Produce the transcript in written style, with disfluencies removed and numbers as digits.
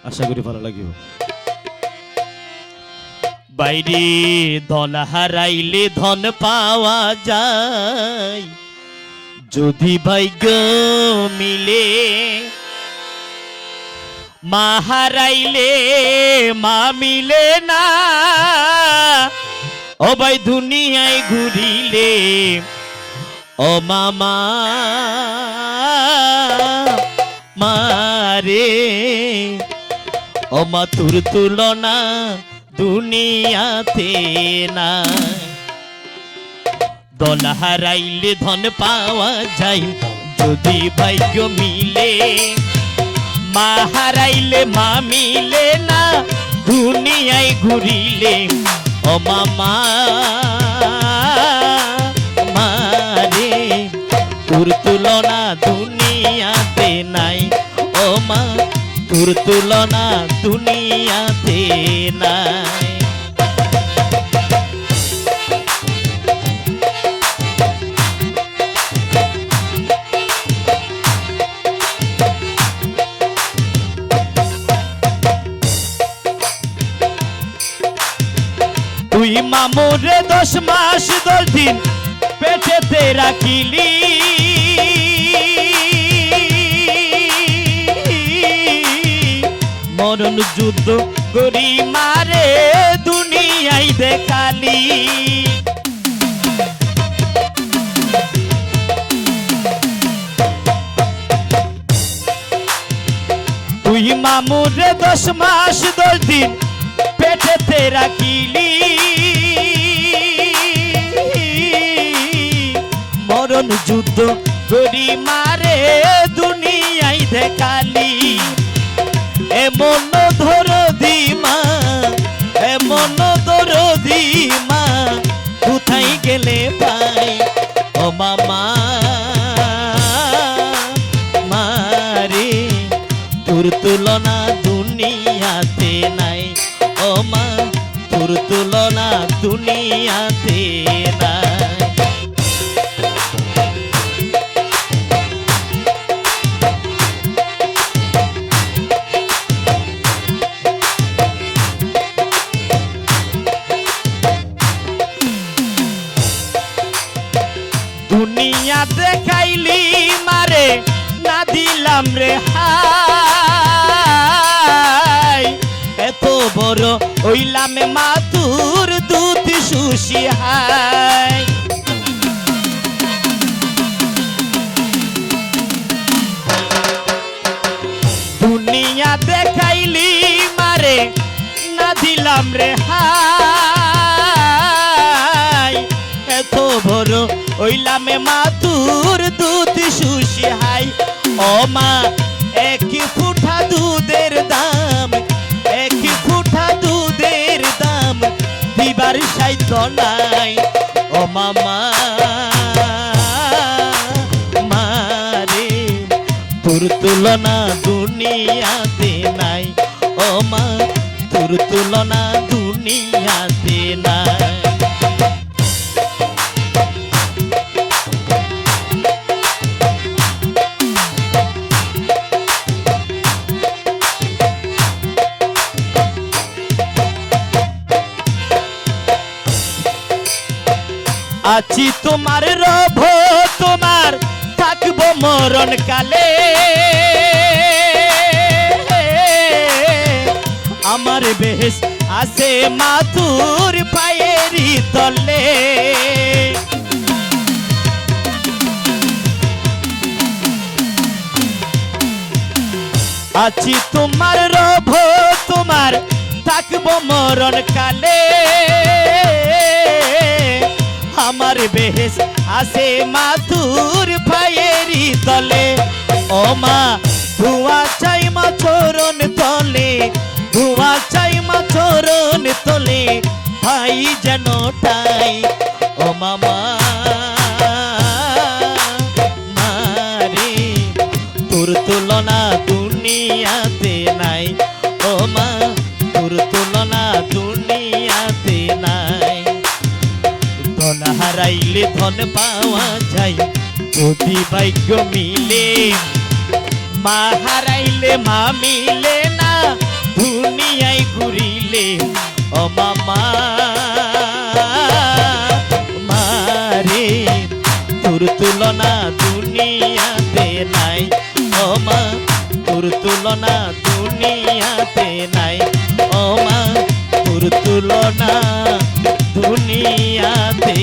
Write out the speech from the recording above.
আশা করি ভালো লাগিব। বাইরে ধন হারাইলে ধন পাওয়া যায়, যদি ভাগ্য মিলে। মা হারাইলে মা মিলে না, ও ভাই দুনিয়ায় ঘুরিলে ও মামা মারে। ও মা তোর তুলনা দুনিয়াতে না। দল হারাইলে ধন পাওয়া যায়, যদি ভাগ্য মিলে। মা হারাইলে মা মিলে না, দুনিয়ায় ঘুরিলে ও মামা মারে। তোর তুলনা দুনিয়াতে নাই ও মা, তোর তুলনা দুনিয়াতে নাই। তুই মামুরে 10 মাস 10 দিন পেটেতে রাখিলি, মরণ যুদ্ধ করি মারে দুনিয়ায় দেখালি। তুই মামুরে 10 মাস 10 দিন পেটেতে রাখিলি, মরণ যুদ্ধ করি মারে দুনিয়ায় দেখালি। এমন দরদি মা, এমন দরদি মা, কোথায় গেলে পাই ও মামা মারে। তোর তুলনা দুনিয়াতে নাই ও মা, তোর তুলনা দুনিয়াতে নাই। দুনিয়া দেখাইলি মারে না দিলাম রে হাই, এত বড় হইলাম মা তোর দুধ শুষি হাই। দুনিয়া দেখাইলি মারে না দিলাম রে হাই, এত বড় হইলাম মা তোর দুধ শুষি হাই। ও মা এক ফুটা দুধের দাম, এক ফুটা দুধের দাম দিবার সাধ্য নাই ও মামা মারে। তোর তুলনা দুনিয়াতে নাই ও মা, তোর তুলনা দুনিয়াতে নাই। আছি তোমার রব, তোমার থাকবো মরণ কালে। আমার বেশ আছে মাতুর পায়েরই তলে। আছি তোমার রব, তোমার থাকবো মরণ কালে। আমার বেশ আছে মাতুর পায়েরই তলে। ও মা ধোয়া চাই মা চরণ তলে, ধোয়া চাই মা চরণ তলে, ভাই যেন তাই ও মামা মারে। তোর তুলনা দুনিয়াতে নাই ও মা, তোর তুলনা দুনিয়াতে নাই। ধন হারাইলে ধন পাওয়া যায়, যদি ভাগ্য মিলে। মা হারাইলে মা মিলে না, তুলনা দুনিয়াতে নাই ও মা তোর তুলনা দুনিয়াতে নাই ও মা তোর তুলনা দুনিয়াতে